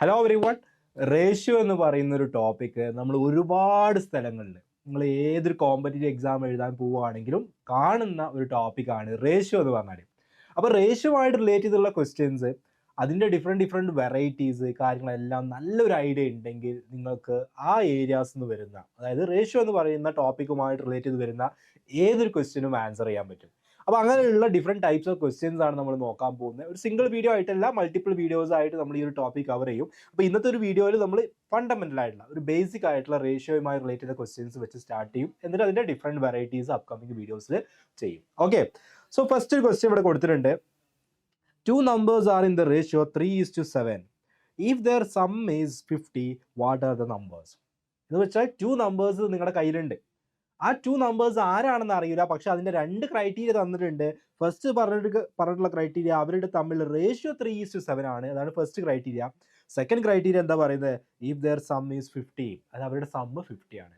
Hello every one. Ratio എന്ന് പറയുന്ന ഒരു ടോപ്പിക്ക് നമ്മൾ ഒരുപാട് സ്ഥലങ്ങളിൽ നിങ്ങൾ ഏതൊരു കോമ്പറ്റീറ്റീവ് എക്സാം എഴുതാൻ പോവുകയാണെങ്കിലും കാണുന്ന ഒരു ടോപ്പിക്കാണ് റേഷ്യോ എന്ന് പറഞ്ഞാൽ. അപ്പോൾ റേഷ്യോമായിട്ട് റിലേറ്റ് ചെയ്തുള്ള ക്വസ്റ്റ്യൻസ്, അതിൻ്റെ ഡിഫറെൻറ്റ് വെറൈറ്റീസ് കാര്യങ്ങളെല്ലാം നല്ലൊരു ഐഡിയ ഉണ്ടെങ്കിൽ നിങ്ങൾക്ക് ആ ഏരിയാസ് നിന്ന് വരുന്ന, അതായത് റേഷ്യോ എന്ന് പറയുന്ന ടോപ്പിക്കുമായിട്ട് റിലേറ്റ് ചെയ്ത് വരുന്ന ഏതൊരു ക്വസ്റ്റ്യനും ആൻസർ ചെയ്യാൻ പറ്റും. അപ്പോൾ അങ്ങനെയുള്ള ഡിഫറെൻറ്റ് ടൈപ്സ് ഓഫ് ക്വസ്റ്റ്യൻസ് ആണ് നമ്മൾ നോക്കാൻ പോകുന്നത്. ഒരു സിംഗിൾ വീഡിയോ ആയിട്ടല്ല, മൾട്ടിപ്പിൾ വീഡിയോസ് ആയിട്ട് നമ്മൾ ഈ ഒരു ടോപ്പിക് കവർ ചെയ്യും. അപ്പോൾ ഇന്നത്തെ ഒരു വീഡിയോയിൽ നമ്മൾ ഫണ്ടമെന്റൽ ആയിട്ടുള്ള ഒരു ബേസിക് ആയിട്ടുള്ള റേഷ്യോയുമായി റിലേറ്റ് ചെയ്ത ക്വസ്റ്റ്യൻസ് വെച്ച് സ്റ്റാർട്ട് ചെയ്യും. എന്നിട്ട് അതിന്റെ ഡിഫറെൻറ്റ് വെറൈറ്റീസ് അപ്കമിംഗ് വീഡിയോസിൽ ചെയ്യും. ഓക്കെ, സോ ഫസ്റ്റ് ഒരു ക്വസ്റ്റ്യൻ ഇവിടെ കൊടുത്തിട്ടുണ്ട്. Two numbers are in the ratio 3:7. If their sum is 50, what are the numbers? എന്ന് വെച്ചാൽ ടു നമ്പേഴ്സ് നിങ്ങളുടെ കയ്യിലുണ്ട്. ആ ടു നമ്പേഴ്സ് ആരാണെന്ന് അറിയില്ല, പക്ഷെ അതിന്റെ രണ്ട് ക്രൈറ്റീരിയ തന്നിട്ടുണ്ട്. ഫസ്റ്റ് പറഞ്ഞിട്ടുള്ള ക്രൈറ്റീരിയ അവരുടെ തമ്മിൽ റേഷ്യോ 3:7 ആണ്. അതാണ് ഫസ്റ്റ് ക്രൈറ്റീരിയ. സെക്കൻഡ് ക്രൈറ്റീരിയ എന്താ പറയുന്നത്? ഇഫ് ദെയർ സം ഈസ് 50, അത് അവരുടെ സമ്മ് 50 ആണ്.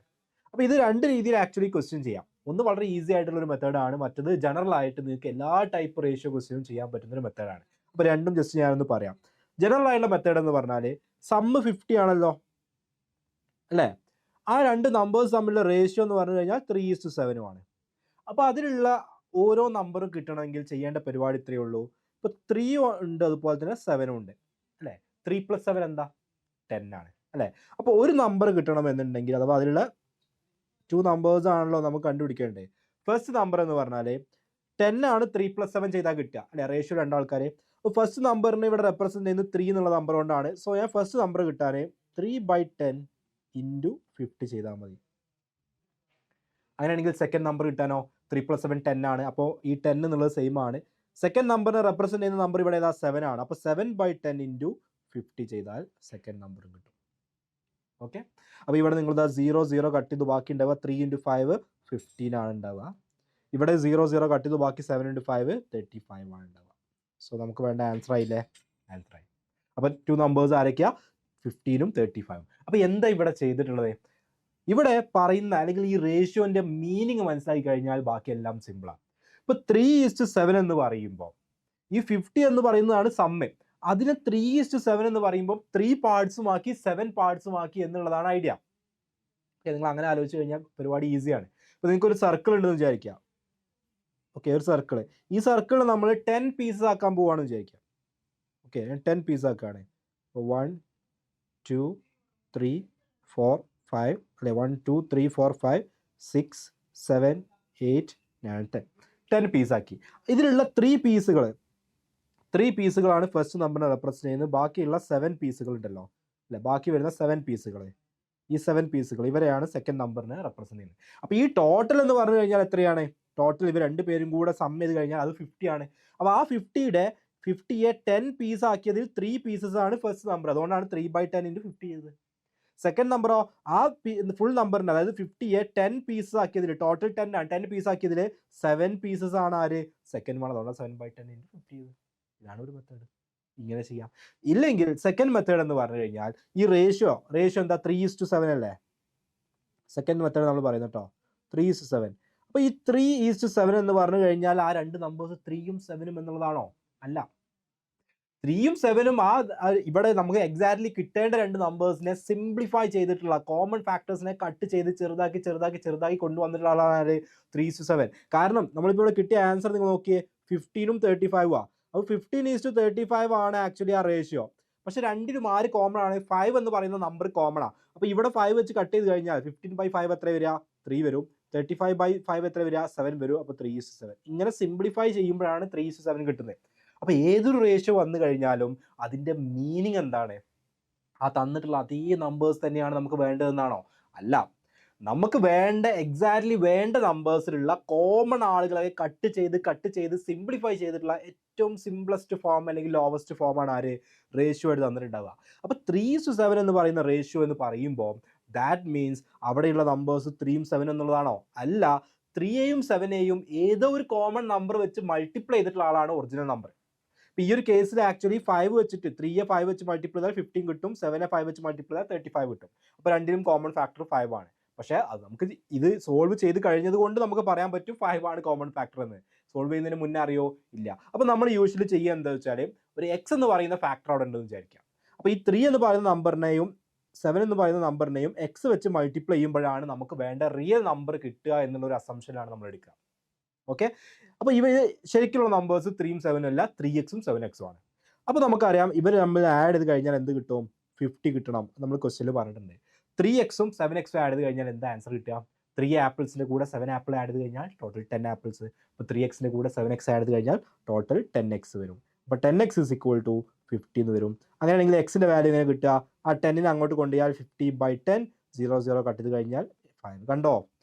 അപ്പോൾ ഇത് രണ്ട് രീതിയിൽ ആക്ച്വലി ക്വസ്റ്റ്യൻ ചെയ്യാം. ഒന്ന് വളരെ ഈസി ആയിട്ടുള്ള ഒരു മെത്തേഡാണ്, മറ്റത് ജനറൽ ആയിട്ട് നിങ്ങൾക്ക് എല്ലാ ടൈപ്പ് റേഷ്യോ ക്വസ്റ്റ്യനും ചെയ്യാൻ പറ്റുന്ന ഒരു മെത്തേഡാണ്. അപ്പോൾ രണ്ടും ജസ്റ്റ് ഞാനൊന്ന് പറയാം. ജനറൽ ആയിട്ടുള്ള മെത്തേഡ് എന്ന് പറഞ്ഞാൽ സമ്മ് 50 ആണല്ലോ അല്ലേ? ആ രണ്ട് നമ്പേഴ്സ് തമ്മിലുള്ള റേഷ്യോ എന്ന് പറഞ്ഞു കഴിഞ്ഞാൽ 3:7 ആണ്. അപ്പോൾ അതിലുള്ള ഓരോ നമ്പറും കിട്ടണമെങ്കിൽ ചെയ്യേണ്ട പരിപാടി ഇത്രയേ ഉള്ളൂ. ഇപ്പോൾ 3 ഉണ്ട്, അതുപോലെ തന്നെ 7 ഉണ്ട് അല്ലേ? 3 + 7 എന്താ? 10 ആണ് അല്ലേ? അപ്പോൾ ഒരു നമ്പർ കിട്ടണമെന്നുണ്ടെങ്കിൽ, അഥവാ അതിലുള്ള ടു നമ്പേഴ്സ് ആണല്ലോ നമുക്ക് കണ്ടുപിടിക്കേണ്ടത്. ഫസ്റ്റ് നമ്പർ എന്ന് പറഞ്ഞാൽ 10 ആണ്. 3 + 7 ചെയ്താൽ കിട്ടുക അല്ലെ? റേഷ്യോ രണ്ടാൾക്കാർ. അപ്പോൾ ഫസ്റ്റ് നമ്പറിനെ ഇവിടെ റെപ്രസെന്റ് ചെയ്യുന്നത് 3 എന്നുള്ള നമ്പർ കൊണ്ടാണ്. സോ ഞാൻ ഫസ്റ്റ് നമ്പർ കിട്ടാൻ 3/10 × 50 ചെയ്താൽ മതി. അങ്ങനെയാണെങ്കിൽ സെക്കൻഡ് നമ്പർ കിട്ടാനോ? 3 + 7 10 ആണ്. അപ്പോൾ ഈ 10 എന്നുള്ളത് സെയിം ആണ്. സെക്കൻഡ് നമ്പറിനെ റെപ്രസെന്റ് ചെയ്യുന്ന നമ്പർ ഇവിടെ ഏതാ? 7 ആണ്. അപ്പോൾ 7/10 × 50 ചെയ്താൽ സെക്കൻഡ് നമ്പർ കിട്ടും. ഓക്കെ, അപ്പോൾ ഇവിടെ നിങ്ങൾ 0 0 കട്ട് ചെയ്ത് ബാക്കി ഉണ്ടാവുക 3 × 5 15 ആണ് ഉണ്ടാവുക. ഇവിടെ 0 0 കട്ട് ചെയ്ത് ബാക്കി 7 × 5 35 ആണ് ഉണ്ടാവുക. സോ നമുക്ക് വേണ്ട ആൻസർ ആയില്ലേ? ആൻസർ ആയി. അപ്പോൾ ടു നമ്പേഴ്സ് ആരൊക്കെയാ? 15 35. അപ്പോൾ എന്താ ഇവിടെ ചെയ്തിട്ടുള്ളത്? ഇവിടെ പറയുന്ന അല്ലെങ്കിൽ ഈ റേഷ്യോന്റെ മീനിങ് മനസ്സിലാക്കി കഴിഞ്ഞാൽ ബാക്കിയെല്ലാം സിമ്പിളാണ്. ഇപ്പോൾ 3:7 എന്ന് പറയുമ്പോൾ ഈ 50 എന്ന് പറയുന്നതാണ് സമ്മ്. അതിനെ 3:7 എന്ന് പറയുമ്പോൾ 3 പാർട്സുമാക്കി 7 പാർട്സുമാക്കി എന്നുള്ളതാണ് ഐഡിയ. നിങ്ങൾ അങ്ങനെ ആലോചിച്ച് കഴിഞ്ഞാൽ പരിപാടി ഈസിയാണ്. ഇപ്പോൾ നിങ്ങൾക്ക് ഒരു സർക്കിൾ ഉണ്ടെന്ന് വിചാരിക്കുക. ഓക്കെ, ഒരു സർക്കിൾ. ഈ സർക്കിൾ നമ്മൾ 10 പീസസ് ആക്കാൻ പോവാണെന്ന് വിചാരിക്കുക. ഓക്കെ, ഞാൻ 10 പീസ് ആക്കുകയാണ്. 1 2 3 4 5 അല്ലെ? 1 2 3 4 5 6 7 8 9 10 പീസാക്കി. ഇതിലുള്ള 3 പീസുകളാണ് ഫസ്റ്റ് നമ്പറിനെ റെപ്രസെന്റ് ചെയ്യുന്നത്. ബാക്കിയുള്ള 7 പീസുകൾ ഉണ്ടല്ലോ അല്ലെ? ബാക്കി വരുന്ന 7 പീസുകൾ, ഈ 7 പീസുകൾ ഇവരെയാണ് സെക്കൻഡ് നമ്പറിനെ റെപ്രസെന്റ് ചെയ്യുന്നത്. അപ്പോൾ ഈ ടോട്ടൽ എന്ന് പറഞ്ഞു കഴിഞ്ഞാൽ എത്രയാണ്? ടോട്ടൽ ഇവർ രണ്ടുപേരും കൂടെ സം ചെയ്ത് കഴിഞ്ഞാൽ അത് 50 ആണ്. അപ്പോൾ ആ 50യെ 10 പീസ് ആക്കിയതിൽ 3 പീസസ് ആണ് ഫസ്റ്റ് നമ്പർ. അതുകൊണ്ടാണ് 3/10 × 50 ചെയ്തത്. സെക്കൻഡ് നമ്പറോ ആ ഫുൾ നമ്പറിൻ്റെ, അതായത് 50യെ 10 പീസസ് ആക്കിയതിൽ, ടോട്ടൽ 10 ആണ്, 10 പീസ് ആക്കിയതിൽ 7 പീസസ് ആണ് ആര്? Second one. അതുകൊണ്ട് 7/10 × 50 ചെയ്തത്. ഇതാണ് ഒരു മെത്തേഡ്. ഇങ്ങനെ ചെയ്യാം. ഇല്ലെങ്കിൽ സെക്കൻഡ് മെത്തേഡ് എന്ന് പറഞ്ഞു കഴിഞ്ഞാൽ ഈ റേഷ്യോ എന്താ? 3:7 അല്ലേ? സെക്കൻഡ് മെത്തേഡ് നമ്മൾ പറയുന്നത് കേട്ടോ, 3:7. അപ്പോൾ ഈ 3:7 എന്ന് പറഞ്ഞു കഴിഞ്ഞാൽ ആ രണ്ട് നമ്പേഴ്സ് 3ഉം 7ഉം എന്നുള്ളതാണോ? അല്ല. 3ഉം 7ഉം ഇവിടെ നമുക്ക് എക്സാക്ട്ലി കിട്ടേണ്ട രണ്ട് നമ്പേഴ്സിനെ സിംപ്ലിഫൈ ചെയ്തിട്ടുള്ള, കോമൺ ഫാക്ടേഴ്സിനെ കട്ട് ചെയ്ത് ചെറുതാക്കി കൊണ്ടുവന്നിട്ടുള്ള ആളാണ് 3:7. കാരണം നമ്മളിപ്പോൾ ഇവിടെ കിട്ടിയ ആൻസർ നിങ്ങൾ നോക്കിയേ, 15ഉം 35 ആണ്. അപ്പോൾ 15:35 ആണ് ആക്ച്വലി ആ റേഷ്യോ. പക്ഷെ രണ്ടിനും ആര് കോമൺ ആണ്? 5 എന്ന് പറയുന്ന നമ്പർ കോമൺ ആണ്. അപ്പോൾ ഇവിടെ 5 വെച്ച് കട്ട് ചെയ്ത് കഴിഞ്ഞാൽ 15/5 എത്ര വരിക? 3 വരും. 35/5 എത്ര വരിക? 7 വരും. അപ്പോൾ 3:7. ഇങ്ങനെ സിംപ്ലിഫൈ ചെയ്യുമ്പോഴാണ് 3:7 കിട്ടുന്നത്. അപ്പോൾ ഏതൊരു റേഷ്യോ വന്നു കഴിഞ്ഞാലും അതിൻ്റെ മീനിങ് എന്താണ്? ആ തന്നിട്ടുള്ള അതേ നമ്പേഴ്സ് തന്നെയാണ് നമുക്ക് വേണ്ടതെന്നാണോ? അല്ല. നമുക്ക് എക്സാക്ട്ലി വേണ്ട നമ്പേഴ്സിലുള്ള കോമൺ ആളുകളെ കട്ട് ചെയ്ത് സിംപ്ലിഫൈ ചെയ്തിട്ടുള്ള ഏറ്റവും സിംപ്ലസ്റ്റ് ഫോം അല്ലെങ്കിൽ ലോവസ്റ്റ് ഫോമാണ് ആര്? റേഷ്യോ ആയിട്ട് തന്നിട്ടുണ്ടാവുക. അപ്പോൾ 3:7 എന്ന് പറയുന്ന റേഷ്യോ എന്ന് പറയുമ്പോൾ ദാറ്റ് മീൻസ് അവിടെയുള്ള നമ്പേഴ്സ് 3ഉം 7 എന്നുള്ളതാണോ? അല്ല. 3യെയും 7നെയും ഏതോ ഒരു കോമൺ നമ്പർ വെച്ച് മൾട്ടിപ്ലൈ ചെയ്തിട്ടുള്ള ആളാണ് ഒറിജിനൽ നമ്പർ. ഇപ്പോൾ ഈ ഒരു കേസിൽ ആക്ച്വലി 5 വെച്ചിട്ട് 3യെ 5 വെച്ച് മൾട്ടിപ്ലൈ ചെയ്താൽ 15 കിട്ടും. 7നെ 5 വെച്ച് മൾട്ടിപ്ലൈ ചെയ്താൽ 35 കിട്ടും. അപ്പോൾ രണ്ടിനും കോമൺ ഫാക്ടർ 5 ആണ്. പക്ഷേ അത് നമുക്ക് ഇത് സോൾവ് ചെയ്ത് കഴിഞ്ഞത് കൊണ്ട് നമുക്ക് പറയാൻ പറ്റും 5 ആണ് കോമൺ ഫാക്ടർ എന്ന്. സോൾവ് ചെയ്യുന്നതിന് മുന്നേ അറിയോ? ഇല്ല. അപ്പോൾ നമ്മൾ യൂഷ്വലി ചെയ്യുക എന്താ വെച്ചാൽ, ഒരു എക്സ് എന്ന് പറയുന്ന ഫാക്ടർ അവിടെ ഉണ്ടെന്ന് വിചാരിക്കാം. അപ്പോൾ ഈ 3 എന്ന് പറയുന്ന നമ്പറിനെയും 7 എന്ന് പറയുന്ന നമ്പറിനെയും എക്സ് വെച്ച് മൾട്ടിപ്ലൈ ചെയ്യുമ്പോഴാണ് നമുക്ക് വേണ്ട റിയൽ നമ്പർ കിട്ടുക എന്നുള്ള ഒരു അസംഷനാണ് നമ്മൾ എടുക്കുക. ഓക്കെ, അപ്പോൾ ഇവ ശരിക്കുള്ള നമ്പേഴ്സ് 3ഉം 7ഉം അല്ല, 3x-ഉം 7x-ഉം ആണ്. അപ്പോൾ നമുക്കറിയാം ഇവർ നമ്മൾ ആഡ് ചെയ്ത് കഴിഞ്ഞാൽ എന്ത് കിട്ടും? 50 കിട്ടണം. നമ്മൾ ക്വസ്റ്റ്യനിൽ പറഞ്ഞിട്ടുണ്ട്. 3x-ഉം 7x-ഉം ആഡ് ചെയ്ത് കഴിഞ്ഞാൽ എന്താ ആൻസർ കിട്ടുക? 3 ആപ്പിൾസിൻ്റെ കൂടെ 7 ആപ്പിൾ ആഡ് ചെയ്ത് കഴിഞ്ഞാൽ ടോട്ടൽ 10 ആപ്പിൾസ്. അപ്പോൾ 3x-ൻ്റെ കൂടെ 7x ആഡ് ചെയ്ത് കഴിഞ്ഞാൽ ടോട്ടൽ 10x വരും. അപ്പോൾ 10x is equal to 50 എന്ന് വരും. അങ്ങനെയാണെങ്കിൽ എക്സിൻ്റെ വാല്യൂ എങ്ങനെ കിട്ടുക? ആ 10നെ അങ്ങോട്ട് കൊണ്ടുപോയാൽ 50/10 0 കട്ട് ചെയ്ത് കഴിഞ്ഞാൽ 5. കണ്ടോ?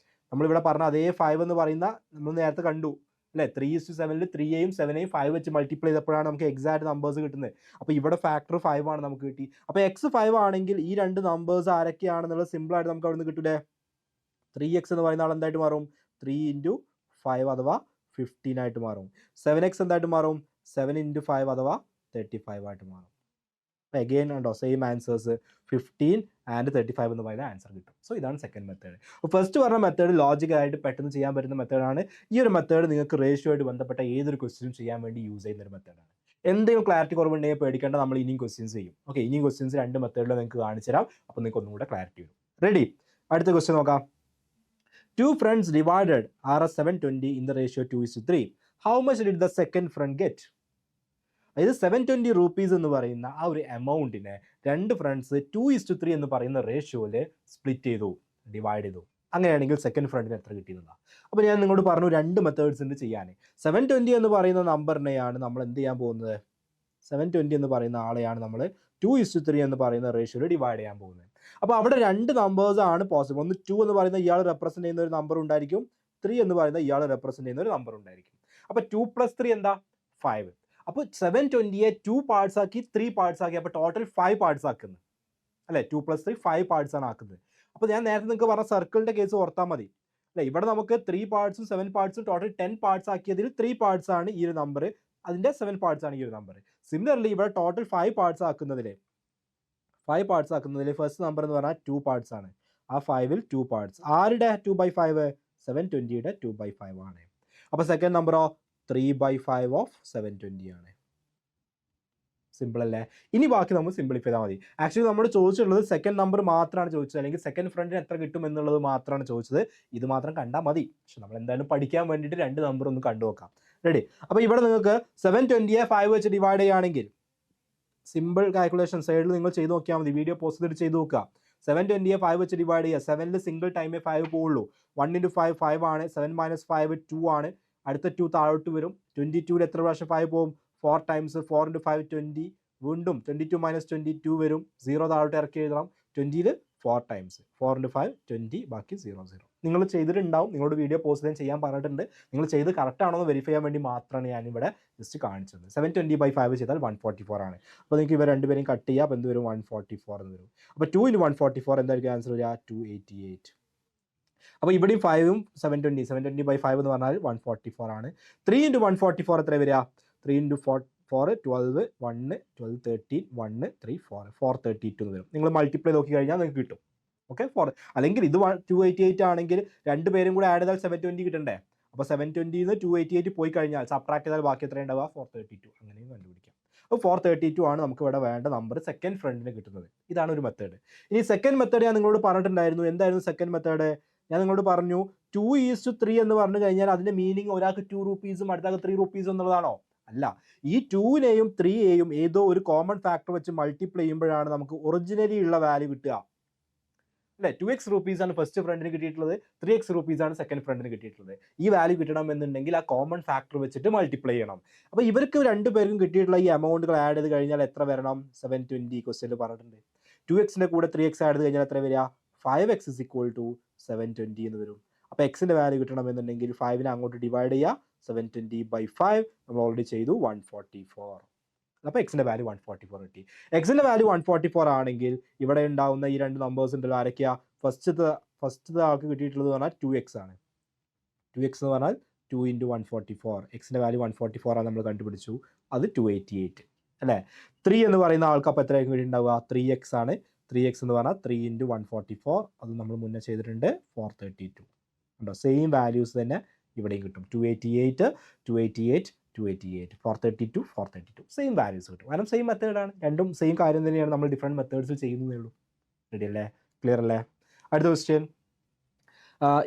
നമ്മളിവിടെ പറഞ്ഞ അതേ 5 എന്ന് പറയുന്ന നമ്മൾ നേരത്തെ കണ്ടു അല്ലേ? 3:7 3യെയും 7നെയും 5 വെച്ച് മൾട്ടിപ്ലൈ ചെയ്തപ്പോഴാണ് നമുക്ക് എക്സാക്ട് നമ്പേഴ്സ് കിട്ടുന്നത്. അപ്പോൾ ഇവിടെ ഫാക്ടർ 5 ആണ് നമുക്ക് കിട്ടി. അപ്പോൾ എക്സ് 5 ആണെങ്കിൽ ഈ രണ്ട് നമ്പേഴ്സ് ആരൊക്കെയാണെന്നുള്ളത് സിമ്പിൾ ആയിട്ട് നമുക്ക് അവിടെ നിന്ന് കിട്ടൂലേ? 3x എന്ന് പറയുന്ന ആൾ എന്തായിട്ട് മാറും? 3 × 5 അഥവാ 15 ആയിട്ട് മാറും. 7x എന്തായിട്ട് മാറും? 7 × 5 അഥവാ 35 ആയിട്ട് മാറും. അഗെയിൻ ഉണ്ടോ സെയിം ആൻസേഴ്സ് 15 ആൻഡ് 35 എന്ന് പറയുന്ന ആൻസർ കിട്ടും. സോ ഇതാണ് സെക്കൻഡ് മെത്തേഡ്. അപ്പോൾ ഫസ്റ്റ് പറഞ്ഞ മെത്തേഡ് ലോജിക്കലായിട്ട് പെട്ടെന്ന് ചെയ്യാൻ പറ്റുന്ന മെത്തേഡാണ്. ഈ ഒരു മെത്തേഡ് നിങ്ങൾക്ക് റേഷ്യോ ആയിട്ട് ബന്ധപ്പെട്ട ഏതൊരു ക്വസ്റ്റ്യനും ചെയ്യാൻ വേണ്ടി യൂസ് ചെയ്യുന്ന ഒരു മെത്തേഡാണ്. എന്തെങ്കിലും ക്ലാരിറ്റി കുറവുണ്ടെങ്കിൽ പേടിക്കേണ്ട, നമ്മൾ ഇനിയും ക്വസ്റ്റ്യൻസ് ചെയ്യും. ഓക്കെ, ഇനിയും ക്വസ്റ്റ്യൻസ് രണ്ട് മെത്തേഡിൽ നിങ്ങൾക്ക് കാണിച്ചു തരാം. അപ്പോൾ നിങ്ങൾക്ക് ഒന്നും കൂടെ ക്ലാരിറ്റി വരും. റെഡി? അടുത്ത ക്വസ്റ്റ്യൻ നോക്കാം. 2 friends divided Rs 720 in the ratio 2:3. How much did the second friend get? അതായത് 720 rupees എന്ന് പറയുന്ന ആ ഒരു എമൗണ്ടിനെ രണ്ട് ഫ്രണ്ട്സ് 2:3 എന്ന് പറയുന്ന റേഷ്യോയിൽ സ്പ്ലിറ്റ് ചെയ്തു, ഡിവൈഡ് ചെയ്തു. അങ്ങനെയാണെങ്കിൽ സെക്കൻഡ് ഫ്രണ്ടിന് എത്ര കിട്ടിയെന്നാണ്. അപ്പോൾ ഞാൻ നിങ്ങളോട് പറഞ്ഞു രണ്ട് മെത്തേഡ്സ് ഉണ്ട് ചെയ്യാൻ. 720 എന്ന് പറയുന്ന നമ്പറിനെയാണ് നമ്മൾ എന്ത് ചെയ്യാൻ പോകുന്നത്? 720 എന്ന് പറയുന്ന ആളെയാണ് നമ്മൾ 2:3 എന്ന് പറയുന്ന റേഷ്യോയിൽ ഡിവൈഡ് ചെയ്യാൻ പോകുന്നത്. അപ്പോൾ അവിടെ രണ്ട് നമ്പേഴ്സ് ആണ് പോസിബിൾ. ഒന്ന് 2 എന്ന് പറയുന്ന ഇയാൾ റെപ്രസെന്റ് ചെയ്യുന്ന ഒരു നമ്പർ ഉണ്ടായിരിക്കും, 3 എന്ന് പറയുന്ന ഇയാൾ റെപ്രസെന്റ് ചെയ്യുന്ന ഒരു നമ്പർ ഉണ്ടായിരിക്കും. അപ്പോൾ 2 + 3 എന്താ? 5. അപ്പോൾ 720യെ 2 പാർട്സ് ആക്കി 3 പാർട്സ് ആക്കി, അപ്പോൾ ടോട്ടൽ 5 പാർട്സ് ആക്കുന്നത് അല്ലേ? 2 + 3 5 പാർട്സ് ആണ് ആക്കുന്നത്. അപ്പോൾ ഞാൻ നേരത്തെ നിങ്ങൾക്ക് പറഞ്ഞ സർക്കിളിന്റെ കേസ് ഓർത്താൽ മതി അല്ലേ? ഇവിടെ നമുക്ക് 3 പാർട്സും 7 പാർട്സും ടോട്ടൽ 10 പാർട്സ് ആക്കിയതിൽ 3 പാർട്സ് ആണ് ഈ ഒരു നമ്പർ, അതിൻ്റെ 7 പാർട്സ് ആണ് ഈ ഒരു നമ്പർ. സിമിലർലി ഇവിടെ ടോട്ടൽ 5 പാർട്സ് ആക്കുന്നതിൽ ഫസ്റ്റ് നമ്പർ എന്ന് പറഞ്ഞാൽ 2 പാർട്സ് ആണ്. ആ 5ൽ 2 പാർട്സ് ആരുടെ 2/5? 720യുടെ 2/5 ആണ്. അപ്പോൾ സെക്കൻഡ് നമ്പറോ 3/5 ഓഫ് 720 ആണ്. സിമ്പിൾ അല്ലേ? ഇനി ബാക്കി നമ്മൾ സിംപ്ലിഫൈ ചെയ്താൽ മതി. ആക്ച്വലി നമ്മൾ ചോദിച്ചിട്ടുള്ളത് സെക്കൻഡ് നമ്പർ മാത്രമാണ് ചോദിച്ചത്, അല്ലെങ്കിൽ സെക്കൻഡ് ഫ്രണ്ടിന് എത്ര കിട്ടും എന്നുള്ളത് മാത്രമാണ് ചോദിച്ചത്. ഇത് മാത്രം കണ്ടാൽ മതി. പക്ഷെ നമ്മൾ എന്തായാലും പഠിക്കാൻ വേണ്ടിയിട്ട് രണ്ട് നമ്പർ ഒന്ന് കണ്ടു നോക്കാം. റെഡി? അപ്പോൾ ഇവിടെ നിങ്ങൾക്ക് 720യെ 5 വെച്ച് ഡിവൈഡ് ചെയ്യുകയാണെങ്കിൽ സിമ്പിൾ കാൽക്കുലേഷൻ സൈഡിൽ നിങ്ങൾ ചെയ്ത് നോക്കിയാൽ മതി. വീഡിയോ പോസ്റ്റ് ചെയ്തിട്ട് ചെയ്ത് നോക്കുക. 720യെ 5 വെച്ച് ഡിവൈഡ് ചെയ്യുക. 7ൽ സിംഗിൾ ടൈമേ 5 പോവുള്ളൂ. 1 × 5 5 ആണ്. 7 - 5 2 ആണ്. അടുത്ത 2 താഴോട്ട് വരും. 22ൽ എത്ര പ്രാവശ്യം 5 പോകും? 4 ടൈംസ്. 4 × 5 20. വീണ്ടും 22 - 22 വരും. 0 താഴോട്ട് ഇറക്കി എഴുതണം. 20ൽ 4 ടൈംസ്. 4 × 5 20, ബാക്കി 0 നിങ്ങൾ ചെയ്തിട്ടുണ്ടാവും. നിങ്ങളോട് വീഡിയോ പോസ്റ്റ് ചെയ്യാൻ പറഞ്ഞിട്ടുണ്ട്. നിങ്ങൾ ചെയ്ത് കറക്റ്റ് ആണോ എന്ന് വെരിഫൈ ചെയ്യാൻ വേണ്ടി മാത്രമാണ് ഞാനിവിടെ ജസ്റ്റ് കാണിച്ചത്. 720/5 ചെയ്താൽ 144 ആണ്. അപ്പോൾ നിങ്ങൾക്ക് ഇവർ രണ്ടുപേരും കട്ട് ചെയ്യുക. അപ്പോൾ എന്ത് വരും? 144 എന്ന് വരും. അപ്പോൾ 2 × 144 എന്തായിരിക്കും ആൻസർ വരിക? 288. അപ്പോൾ ഇവിടെയും 5ഉം 720/5 എന്ന് പറഞ്ഞാൽ 144 ആണ്. 3 × 144 എത്ര വരിക? 3 × 4 12 1 12 13 1 3 4 432 എന്ന് വരും. നിങ്ങൾ മൾട്ടിപ്ലൈ നോക്കി കഴിഞ്ഞാൽ നിങ്ങൾക്ക് കിട്ടും. ഓക്കെ, 4. അല്ലെങ്കിൽ ഇത് 288 ആണെങ്കിൽ രണ്ടുപേരും കൂടെ ആഡ് ചെയ്താൽ 720 കിട്ടണ്ടേ? അപ്പോൾ 720ൽ നിന്ന് 288 പോയി കഴിഞ്ഞാൽ സബ്ട്രാക്ട് ചെയ്താൽ ബാക്കി എത്ര ഉണ്ടാവുക? 432. അങ്ങനെയും കണ്ടുപിടിക്കാം. അപ്പോൾ 432 ആണ് നമുക്ക് ഇവിടെ വേണ്ട നമ്പർ സെക്കൻഡ് ഫ്രണ്ടിന് കിട്ടുന്നത്. ഇതാണ് ഒരു മെത്തേഡ്. ഇനി സെക്കൻഡ് മെത്തേഡ് ഞാൻ നിങ്ങളോട് പറഞ്ഞിട്ടുണ്ടായിരുന്നു. എന്തായിരുന്നു സെക്കൻഡ് മെത്തേഡ്? ഞാൻ നിങ്ങളോട് പറഞ്ഞു 2:3 എന്ന് പറഞ്ഞു കഴിഞ്ഞാൽ അതിൻ്റെ മീനിങ് ഒരാൾക്ക് 2 rupees അടുത്താൾക്ക് 3 rupees എന്നുള്ളതാണോ? അല്ല. ഈ 2നെയും 3യെയും ഏതോ ഒരു കോമൺ ഫാക്ടർ വെച്ച് മൾട്ടിപ്ലൈ ചെയ്യുമ്പോഴാണ് നമുക്ക് ഒറിജിനലി ഉള്ള വാല്യൂ കിട്ടുക അല്ലേ? 2x rupees ആണ് ഫസ്റ്റ് ഫ്രണ്ടിന് കിട്ടിയിട്ടുള്ളത്, 3x rupees ആണ് സെക്കൻഡ് ഫ്രണ്ടിന് കിട്ടിയിട്ടുള്ളത്. ഈ വാല്യൂ കിട്ടണം എന്നുണ്ടെങ്കിൽ ആ കോമൺ ഫാക്ടർ വെച്ചിട്ട് മൾട്ടിപ്ലൈ ചെയ്യണം. അപ്പോൾ ഇവർക്ക് രണ്ടുപേർക്കും കിട്ടിയിട്ടുള്ള ഈ എമൗണ്ടുകൾ ആഡ് ചെയ്ത് കഴിഞ്ഞാൽ എത്ര വരണം? 720 ക്വസ്റ്റ്യനിൽ പറഞ്ഞിട്ടുണ്ട്. 2xന്റെ കൂടെ 3x ആഡ് ചെയ്ത് കഴിഞ്ഞാൽ എത്ര വരിക? 5x is equal to 720 എന്ന് വരും. അപ്പോൾ എക്സിൻ്റെ വാല്യൂ കിട്ടണമെന്നുണ്ടെങ്കിൽ 5നെ അങ്ങോട്ട് ഡിവൈഡ് ചെയ്യുക. 720/5 നമ്മൾ ഓൾറെഡി ചെയ്തു, 144. അപ്പോൾ എക്സിൻ്റെ വാല്യൂ 144 കിട്ടി. എക്സിൻ്റെ വാല്യൂ 144 ആണെങ്കിൽ ഇവിടെ ഉണ്ടാവുന്ന ഈ രണ്ട് നമ്പേഴ്സ് ഉണ്ടല്ലോ, ആരൊക്കെയാ? ഫസ്റ്റത്തെ ആൾക്ക് കിട്ടിയിട്ടുള്ളത് പറഞ്ഞാൽ 2x ആണ്. 2x എന്ന് പറഞ്ഞാൽ 2 × 144. എക്സിൻ്റെ വാല്യൂ 144 ആണ് നമ്മൾ കണ്ടുപിടിച്ചു. അത് 288 അല്ലേ? 3 എന്ന് പറയുന്ന ആൾക്ക് അപ്പോൾ എത്രയായിരിക്കും കിട്ടിയിട്ടുണ്ടാവുക? 3x ആണ്. 3x എന്ന് പറഞ്ഞാൽ 3 × 144. അത് നമ്മൾ മുന്നേ ചെയ്തിട്ടുണ്ട്. 432 ഉണ്ടോ? സെയിം വാല്യൂസ് തന്നെ ഇവിടെയും കിട്ടും. 288 288, 432, 432 സെയിം വാല്യൂസ് കിട്ടും. കാരണം സെയിം മെത്തേഡാണ്, രണ്ടും സെയിം കാര്യം തന്നെയാണ്, നമ്മൾ ഡിഫറെൻറ്റ് മെത്തേഡ്സ് ചെയ്യുന്നതേ ഉള്ളൂ. റെഡി അല്ലേ? ക്ലിയർ അല്ലേ? അടുത്ത question,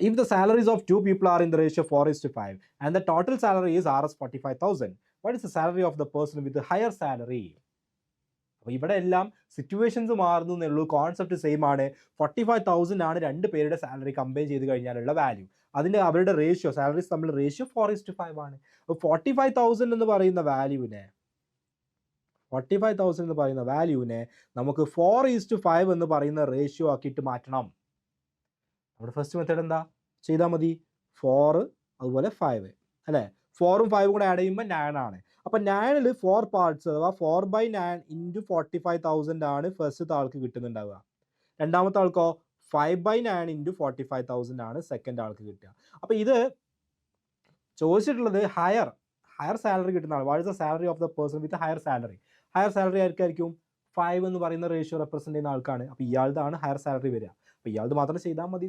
if the salaries of two people are in the ratio 4:5 and the total salary is Rs 45,000, what is the salary of the person with the higher salary? അപ്പോൾ ഇവിടെ എല്ലാം situations മാറുന്നു എന്നുള്ളൂ, concept same ആണ്. 45,000 ആണ് രണ്ട് പേരുടെ salary compare ചെയ്ത് കഴിഞ്ഞാലുള്ള വാല്യൂ. അതിൻ്റെ അവരുടെ റേഷ്യോ, സാലറീസ് തമ്മിൽ റേഷ്യോ 4:5 ആണ്. അപ്പോൾ 45,000 എന്ന് പറയുന്ന വാല്യൂവിനെ നമുക്ക് 4:5 എന്ന് പറയുന്ന റേഷ്യോ ആക്കിയിട്ട് മാറ്റണം. നമ്മുടെ ഫസ്റ്റ് മെത്തേഡ് എന്താ ചെയ്താൽ മതി, 4 അതുപോലെ 5 അല്ലേ, 4ഉം 5ഉം കൂടെ ആഡ് ചെയ്യുമ്പോൾ 9 ആണ്. അപ്പം 9ൽ 4 പാർട്സ് അഥവാ 4/9 ഇൻറ്റു 45,000 ആണ് ഫസ്റ്റത്തെ ആൾക്ക് കിട്ടുന്നുണ്ടാവുക. രണ്ടാമത്തെ ആൾക്കോ 5/9 ഇൻറ്റു 45,000 ആണ് സെക്കൻഡ് ആൾക്ക് കിട്ടുക. അപ്പോൾ ഇത് ചോദിച്ചിട്ടുള്ളത് ഹയർ സാലറി കിട്ടുന്ന ആൾ. What is the salary of the person with higher salary? Higher salary ആർക്കായിരിക്കും? 5 എന്ന് പറയുന്ന റേഷ്യോ റെപ്രസെൻറ്റ് ചെയ്യുന്ന ആൾക്കാണ്. അപ്പോൾ ഇയാളുടെ ഹയർ സാലറി വരിക. അപ്പോൾ ഇയാളത് മാത്രം ചെയ്താൽ മതി,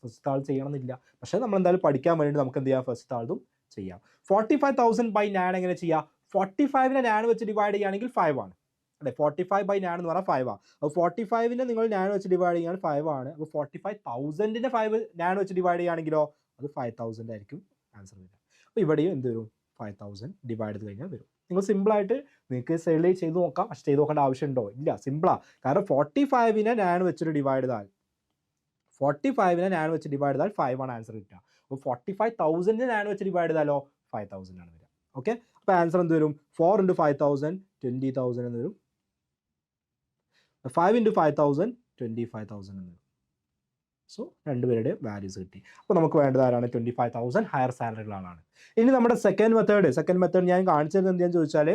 ഫസ്റ്റ് ആൾ ചെയ്യണമെന്നില്ല. പക്ഷേ നമ്മൾ എന്തായാലും പഠിക്കാൻ വേണ്ടി നമുക്ക് എന്ത് ചെയ്യാം, ഫസ്റ്റ് ആൾതും ചെയ്യാം. 45,000/9 എങ്ങനെ ചെയ്യാം? 45നെ 9 വെച്ച് ഡിവൈഡ് ചെയ്യുകയാണെങ്കിൽ 5 ആണ് അല്ലേ. 45/9 എന്ന് പറഞ്ഞാൽ 5 ആണ്. അപ്പോൾ 45നെ നിങ്ങൾ 9 വെച്ച് ഡിവൈഡ് ചെയ്യുകയാണെങ്കിൽ 5 ആണ്. അപ്പോൾ 45,000നെ 9 വെച്ച് ഡിവൈഡ് ചെയ്യുകയാണെങ്കിലോ അത് 5,000 ആയിരിക്കും ആൻസർ വരിക. അപ്പോൾ ഇവിടെയും എന്ത് വരും? 5,000 ഡിവൈഡ് ചെയ്ത് കഴിഞ്ഞാൽ വരും. നിങ്ങൾ സിമ്പിളായിട്ട് നിങ്ങൾക്ക് സൈഡിൽ ചെയ്ത് നോക്കാം. പക്ഷേ ചെയ്ത് നോക്കേണ്ട ആവശ്യമുണ്ടോ? ഇല്ല, സിമ്പിളാണ്. കാരണം 45നെ 9 വെച്ചിട്ട് ഡിവൈഡ് ചെയ്താൽ 5 ആണ് ആൻസർ കിട്ടുക. അപ്പോൾ 45,000നെ 9 വെച്ച് ഡിവൈഡ് ചെയ്താലോ 5,000 ആണ് വരിക. ഓക്കെ, അപ്പോൾ ആൻസർ എന്ത് വരും? 4 × 5,000 20,000 എന്ന് വരും. 5 × 5,000 25,000 എന്ന് വരും. സോ രണ്ടുപേരുടെ വാല്യൂസ് കിട്ടി. അപ്പോൾ നമുക്ക് വേണ്ടത് ആരാണ്? 25,000 ഹയർ സാലറിയുള്ള ആളാണ്. ഇനി നമ്മുടെ സെക്കൻഡ് മെത്തേഡ് ഞാൻ കാണിച്ചത് എന്താണെന്ന് ചോദിച്ചാൽ,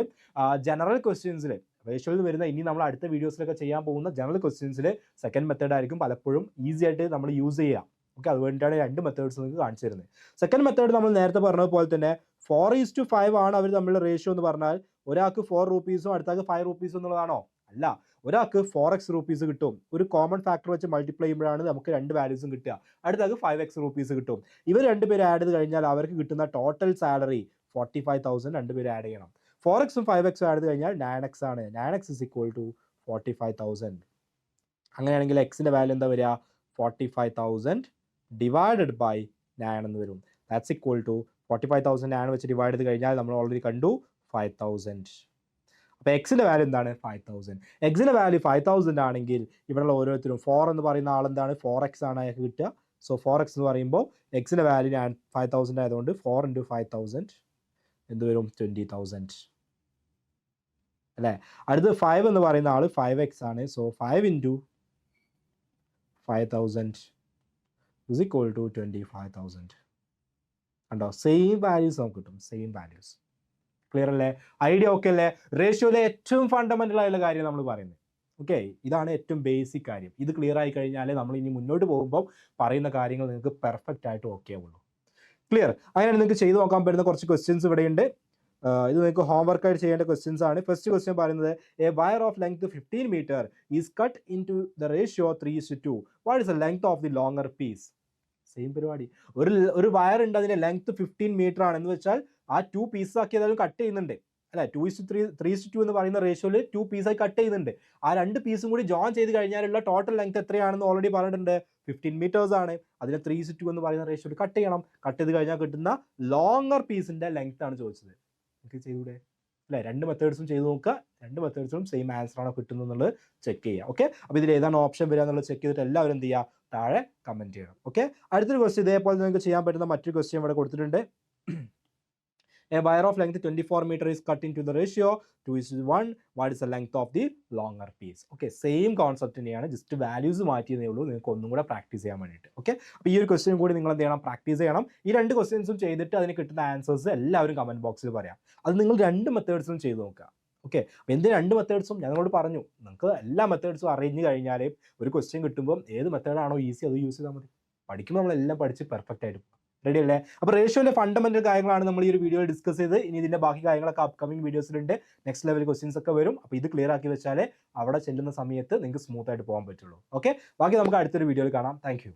ജനറൽ ക്വസ്റ്റ്യൻസിൽ റേഷ്യോയിൽ വരുന്ന, ഇനി നമ്മൾ അടുത്ത വീഡിയോസിലൊക്കെ ചെയ്യാൻ പോകുന്ന ജനറൽ ക്വസ്റ്റ്യൻസിൽ സെക്കൻഡ് മെത്തേഡ് ആയിരിക്കും പലപ്പോഴും ഈസി ആയിട്ട് നമ്മൾ യൂസ് ചെയ്യുക. ഓക്കെ, അതുകൊണ്ടാണ് രണ്ട് മെത്തേഡ്സ് നിങ്ങൾക്ക് കാണിച്ചു തരുന്നത്. സെക്കൻഡ് മെത്തേഡ് നമ്മൾ നേരത്തെ പറഞ്ഞതുപോലെ തന്നെ 4:5 ആണ് അവർ തമ്മിലുള്ള റേഷ്യോ എന്ന് പറഞ്ഞാൽ ഒരാൾക്ക് 4 rupees അടുത്താൾക്ക് 5 rupees എന്നുള്ളതാണോ? അല്ല, ഒരാൾക്ക് 4x rupees കിട്ടും. ഒരു കോമൺ ഫാക്ടർ വെച്ച് മൾട്ടിപ്ലൈ ചെയ്യുമ്പോഴാണ് നമുക്ക് രണ്ട് വാല്യൂസും കിട്ടുക. അടുത്താൾക്ക് 5x rupees കിട്ടും. ഇവർ രണ്ടുപേരും ആഡ് ചെയ്ത് കഴിഞ്ഞാൽ അവർക്ക് കിട്ടുന്ന ടോട്ടൽ സാലറി 45,000 രണ്ടുപേരും ആഡ് ചെയ്യണം. 4xും 5xും ആഡ് ചെയ്ത് കഴിഞ്ഞാൽ 9x ആണ്. 9x = 45,000. അങ്ങനെയാണെങ്കിൽ എക്സിൻ്റെ വാല്യൂ എന്താ വരിക? 45,000 ഡിവൈഡഡ് ബൈ 9 എന്ന് വരും. ദാറ്റ്സ് ഈക്വൽ ടു 45,000 9 വെച്ച് ഡിവൈഡ് ചെയ്ത് കഴിഞ്ഞാൽ നമ്മൾ ഓൾറെഡി കണ്ടു 5,000. അപ്പോൾ എക്സിൻ്റെ വാല്യൂ എന്താണ്? 5,000. എക്സിൻ്റെ വാല്യൂ 5,000 ആണെങ്കിൽ ഇവിടെയുള്ള ഓരോരുത്തരും 4 എന്ന് പറയുന്ന ആളെന്താണ്? 4x ആണ് അയാൾക്ക് കിട്ടുക. സോ 4x എന്ന് പറയുമ്പോൾ എക്സിൻ്റെ വാല്യൂ 5,000 ആയതുകൊണ്ട് 4 × 5,000 എന്ത് വരും? 20,000 അല്ലേ. അടുത്ത് 5 എന്ന് പറയുന്ന ആൾ 5x ആണ്. So 5 × 5,000 is equal to 25,000. കണ്ടോ, സെയിം വാല്യൂസ് നമുക്ക് കിട്ടും, സെയിം വാല്യൂസ്. ക്ലിയർ അല്ലേ? ഐഡിയ ഓക്കെ അല്ലേ? റേഷ്യോയിലെ ഏറ്റവും ഫണ്ടമെന്റൽ ആയിട്ടുള്ള കാര്യം നമ്മൾ പറയുന്നത്. ഓക്കെ, ഇതാണ് ഏറ്റവും ബേസിക് കാര്യം. ഇത് ക്ലിയർ ആയി കഴിഞ്ഞാൽ നമ്മൾ ഇനി മുന്നോട്ട് പോകുമ്പോൾ പറയുന്ന കാര്യങ്ങൾ നിങ്ങൾക്ക് പെർഫെക്റ്റ് ആയിട്ട് ഓക്കെ ആവുള്ളൂ. ക്ലിയർ? അങ്ങനെ നിങ്ങൾക്ക് ചെയ്ത് നോക്കാൻ പറ്റുന്ന കുറച്ച് ക്വസ്റ്റ്യൻസ് ഇവിടെയുണ്ട്. ഇത് നിങ്ങൾക്ക് ഹോംവർക്ക് ആയിട്ട് ചെയ്യേണ്ട ക്വസ്റ്റ്യൻസ് ആണ്. ഫസ്റ്റ് ക്വസ്റ്റ്യൻ പറയുന്നത്, a wire of length 15 meter is cut into the ratio 3:2. What is the length of the longer piece? Same പരിപാടി. ഒരു വയർ ഉണ്ട്, അതിന്റെ ലെങ്ത് 15 meter ആണ് എന്ന് വെച്ചാൽ ആ 2 പീസസ് ആക്കി ഏതായാലും കട്ട് ചെയ്യുന്നുണ്ട് അല്ലെ. 2:3 എന്ന് പറയുന്ന റേഷ്യോയിൽ 2 പീസായി കട്ട് ചെയ്യുന്നുണ്ട്. ആ 2 പീസും കൂടി ജോയിൻ ചെയ്ത് കഴിഞ്ഞാലുള്ള ടോട്ടൽ ലെങ്ത് എത്രയാണെന്ന് ഓൾറെഡി പറഞ്ഞിട്ടുണ്ട്, 15 meters ആണ്. അതിനെ 3:2 എന്ന് പറയുന്ന റേഷ്യോയിൽ കട്ട് ചെയ്യണം. കട്ട് ചെയ്ത് കഴിഞ്ഞാൽ കിട്ടുന്ന ലോങ്ങർ പീസിന്റെ ലെങ്ത് ആണ് ചോദിച്ചത്. നിങ്ങൾക്ക് ചെയ്തൂടെ അല്ലേ? രണ്ട് മെത്തേഡ്സും ചെയ്ത് നോക്കുക. രണ്ട് മെത്തേഡ്സും സെയിം ആൻസർ ആണോ കിട്ടുന്നത് എന്നുള്ളത് ചെക്ക് ചെയ്യുക. ഓക്കെ, അപ്പോൾ ഇതിൽ ഏതാണ് ഓപ്ഷൻ വരിക എന്നുള്ളത് ചെക്ക് ചെയ്തിട്ട് എല്ലാവരും എന്ത് ചെയ്യുക? താഴെ കമന്റ് ചെയ്യണം. ഓക്കെ, അടുത്തൊരു ക്വസ്റ്റ്യൻ ഇതേപോലെ നിങ്ങൾക്ക് ചെയ്യാൻ പറ്റുന്ന മറ്റൊരു ക്വസ്റ്റ്യൻ ഇവിടെ കൊടുത്തിട്ടുണ്ട്. A wire of length 24 meter is cut into the ratio 2:1. What is the length of the longer piece? Okay, same concept തന്നെയാണ്, ജസ്റ്റ് വാല്യൂസ് മാറ്റിയതേ ഉള്ളൂ. നിങ്ങൾക്ക് ഒന്നും കൂടെ പ്രാക്ടീസ് ചെയ്യാൻ വേണ്ടിയിട്ട്. ഓക്കെ, അപ്പോൾ ഈ ഒരു ക്വസ്റ്റ്യൻ കൂടി നിങ്ങൾ എന്ത് ചെയ്യണം? പ്രാക്ടീസ് ചെയ്യണം. ഈ രണ്ട് ക്വസ്റ്റ്യൻസും ചെയ്തിട്ട് അതിന് കിട്ടുന്ന ആൻസേഴ്സ് എല്ലാവരും കമന്റ് ബോക്സിൽ പറയാം. അത് നിങ്ങൾ രണ്ട് മെത്തേഡ്സും ചെയ്ത് നോക്കുക. ഓക്കെ, അപ്പോൾ എന്ത് രണ്ട് മെത്തേഡ്സും ഞങ്ങളോട് പറഞ്ഞു. നിങ്ങൾക്ക് എല്ലാ മെത്തേഡ്സും അറിഞ്ഞു കഴിഞ്ഞാൽ ഒരു ക്വസ്റ്റ്യൻ കിട്ടുമ്പോൾ ഏത് മെത്തേഡാണോ ഈസി അത് യൂസ് ചെയ്താൽ മതി. പഠിക്കുമ്പോൾ നമ്മളെല്ലാം പഠിച്ച് പെർഫെക്റ്റ് ആയിട്ട് റെഡി അല്ലേ? അപ്പോൾ റേഷ്യോയിലെ ഫണ്ടമെന്റൽ കാര്യങ്ങളാണ് നമ്മൾ ഈ ഒരു വീഡിയോയിൽ ഡിസ്കസ് ചെയ്ത്. ഇനി ഇതിന്റെ ബാക്കി കാര്യങ്ങളൊക്കെ അപ്കമിംഗ് വീഡിയോസിലുണ്ട്. നെക്സ്റ്റ് ലെവൽ ക്വസ്റ്റ്യൻസ് ഒക്കെ വരും. അപ്പോൾ ഇത് ക്ലിയർ ആക്കി വെച്ചാൽ അവിടെ ചെല്ലുന്ന സമയത്ത് നിങ്ങൾക്ക് സ്മൂത്ത് ആയിട്ട് പോകാൻ പറ്റുള്ളൂ. ഓക്കെ, ബാക്കി നമുക്ക് അടുത്തൊരു വീഡിയോയിൽ കാണാം. Thank you.